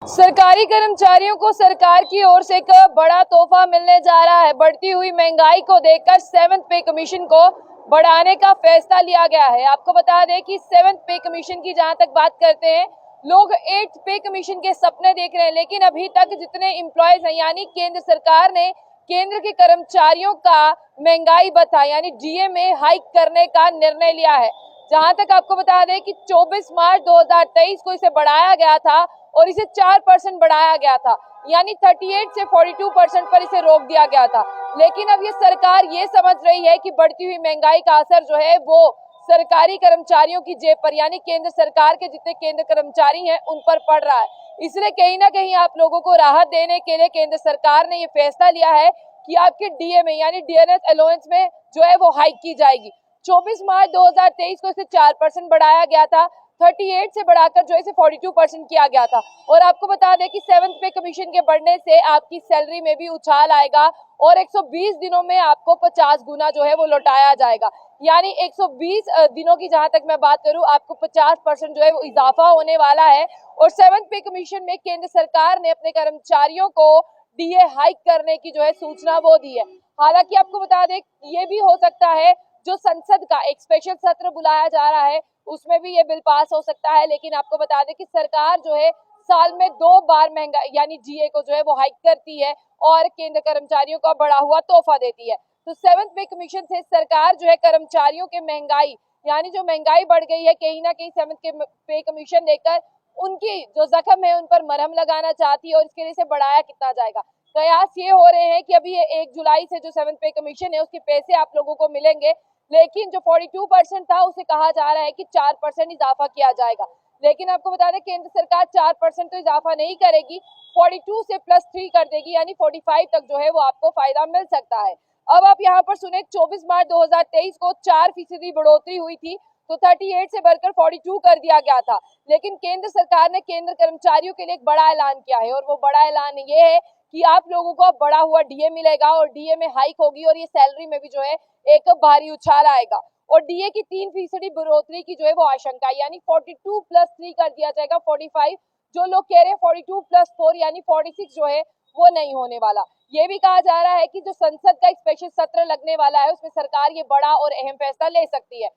सरकारी कर्मचारियों को सरकार की ओर से एक बड़ा तोहफा मिलने जा रहा है। बढ़ती हुई महंगाई को देखकर 7th पे कमीशन को बढ़ाने का फैसला लिया गया है। आपको बता दें कि 7th पे कमीशन की जहां तक बात करते हैं, लोग 8th पे कमीशन के सपने देख रहे हैं, लेकिन अभी तक जितने एम्प्लॉयज हैं यानी केंद्र सरकार ने केंद्र के कर्मचारियों का महंगाई भत्ता यानी डीए में हाइक करने का निर्णय लिया है। जहां तक आपको बता दें कि 24 मार्च 2023 को इसे बढ़ाया गया था और इसे 4% बढ़ाया गया था, यानी 38 से 42% पर इसे रोक दिया गया था। लेकिन अब ये सरकार ये समझ रही है कि बढ़ती हुई महंगाई का असर जो है वो सरकारी कर्मचारियों की जेब पर यानी केंद्र सरकार के जितने केंद्र कर्मचारी हैं उन पर पड़ रहा है। इसलिए कहीं ना कहीं आप लोगों को राहत देने के लिए केंद्र सरकार ने ये फैसला लिया है कि आपके डीए में यानी डीएनएस अलाउंस में जो है वो हाइक की जाएगी। 24 मार्च 2023 को इसे 4% बढ़ाया गया था, 38 से बढ़ाकर जो है 42% किया गया था। और आपको बता दें कि 7th पे कमीशन के बढ़ने से आपकी सैलरी में भी उछाल आएगा और 120 दिनों में आपको 50 गुना जो है वो लौटाया जाएगा। यानी 120 दिनों की जहां तक मैं बात करूं, आपको 50% जो है वो इजाफा होने वाला है। और 7th पे कमीशन में केंद्र सरकार ने अपने कर्मचारियों को डीए हाइक करने की जो है सूचना वो दी है। हालांकि आपको बता दें ये भी हो सकता है जो संसद का एक स्पेशल सत्र बुलाया जा रहा है उसमें भी ये बिल पास हो सकता है। लेकिन आपको बता दें कि सरकार जो है साल में 2 बार महंगाई यानी डीए को जो है वो हाइक करती है और केंद्र कर्मचारियों को बढ़ा हुआ तोहफा देती है। तो 7th पे कमीशन से सरकार जो है कर्मचारियों के महंगाई यानी जो महंगाई बढ़ गई है कहीं ना कहीं 7th के पे कमीशन देकर उनकी जो जख्म है उन पर मरहम लगाना चाहती है और इसके लिए इसे बढ़ाया कितना जाएगा। कयास ये हो रहे हैं कि अभी ये 1 जुलाई से जो 7th पे कमीशन है उसके पैसे आप लोगों को मिलेंगे, लेकिन जो 42% था उसे कहा जा रहा है कि 4% इजाफा किया जाएगा। लेकिन आपको बता दें केंद्र सरकार 4% तो इजाफा नहीं करेगी, 42 से +3 कर देगी यानी 45 तक जो है वो आपको फायदा मिल सकता है। अब आप यहाँ पर सुने 24 मार्च 2023 को 4% बढ़ोतरी हुई थी तो 38 से बढ़कर 42 कर दिया गया था। लेकिन केंद्र सरकार ने केंद्र कर्मचारियों के लिए एक बड़ा ऐलान किया है और वो बड़ा ऐलान ये है कि आप लोगों को अब बढ़ा हुआ डीए मिलेगा और डीए में हाइक होगी और ये सैलरी में भी जो है एक भारी उछाल आएगा। और डीए की 3% बढ़ोतरी की जो है वो आशंका है यानी 42 +3 कर दिया जाएगा 45। जो लोग कह रहे हैं 42 +4 यानी 46 जो है वो नहीं होने वाला। ये भी कहा जा रहा है कि जो संसद का एक स्पेशल सत्र लगने वाला है उसमें सरकार ये बड़ा और अहम फैसला ले सकती है।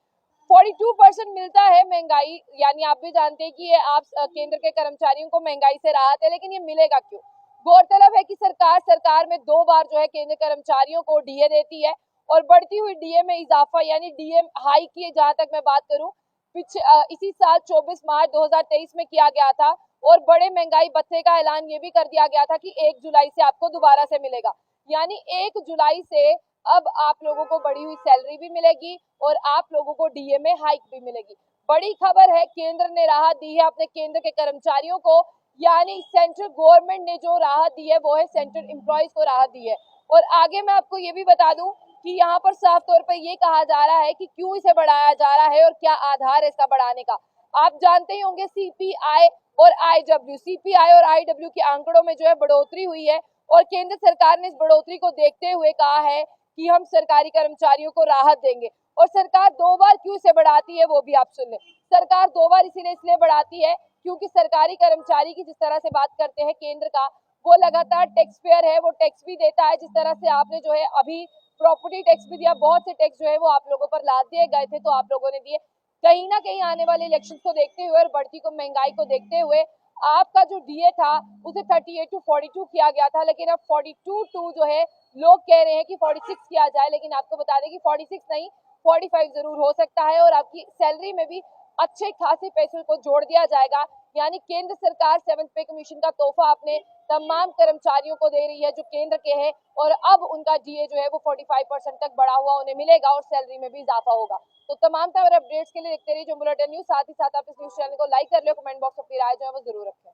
42% मिलता है महंगाई यानी आप भी जानते हैं कि ये आप केंद्र के कर्मचारियों को महंगाई से राहत है, लेकिन ये मिलेगा क्यों? गौरतलब है कि सरकार में 2 बार जो है केंद्र कर्मचारियों को डीए देती है और बढ़ती हुई डीए में इजाफा यानी डीए हाई की जहां तक मैं बात करूं इसी साल 24 मार्च 2023 में किया गया था और बड़े महंगाई भत्ते का ऐलान ये भी कर दिया गया था कि 1 जुलाई से आपको दोबारा से मिलेगा। यानी 1 जुलाई से अब आप लोगों को बढ़ी हुई सैलरी भी मिलेगी और आप लोगों को डीए में हाइक भी मिलेगी। बड़ी खबर है, केंद्र ने राहत दी है अपने केंद्र के कर्मचारियों को, यानी सेंट्रल गवर्नमेंट ने जो राहत दी है वो है सेंट्रल एम्प्लॉयज को राहत दी है। और आगे मैं आपको ये भी बता दूं कि यहाँ पर साफ तौर पर ये कहा जा रहा है कि क्यों इसे बढ़ाया जा रहा है और क्या आधार है इसका बढ़ाने का। आप जानते ही होंगे सीपीआई और आईडब्ल्यू के आंकड़ों में जो है बढ़ोतरी हुई है और केंद्र सरकार ने इस बढ़ोतरी को देखते हुए कहा है कि हम सरकारी कर्मचारियों को राहत देंगे। और सरकार 2 बार क्यों इसे बढ़ाती है वो भी आप सुन लें। सरकार 2 बार इसलिए बढ़ाती है क्योंकि सरकारी कर्मचारी की जिस तरह से बात करते हैं केंद्र का, वो लगातार टैक्स पेयर है, वो टैक्स भी देता है। जिस तरह से आपने जो है अभी प्रॉपर्टी टैक्स भी दिया, बहुत से टैक्स जो है वो आप लोगों पर लाद दिए गए थे तो आप लोगों ने दिए। कहीं ना कहीं आने वाले इलेक्शन को देखते हुए और बढ़ती को महंगाई को देखते हुए आपका जो डीए था उसे 38 to 42 किया गया था, लेकिन अब 42 जो है लोग कह रहे हैं कि 46 किया जाए। लेकिन आपको बता दें कि 46 नहीं 45 जरूर हो सकता है और आपकी सैलरी में भी अच्छे खासे पैसों को जोड़ दिया जाएगा। यानी केंद्र सरकार 7th पे कमीशन का तोहफा अपने तमाम कर्मचारियों को दे रही है जो केंद्र के हैं और अब उनका डीए जो है वो 45% तक बढ़ा हुआ उन्हें मिलेगा और सैलरी में भी इजाफा होगा। तो तमाम अपडेट्स के लिए देखते रहिए जो बुलेटिन न्यूज। साथ ही साथ आप इस न्यूज चैनल को लाइक कर लो, कमेंट बॉक्स में अपनी राय जो है वो जरूर रखें।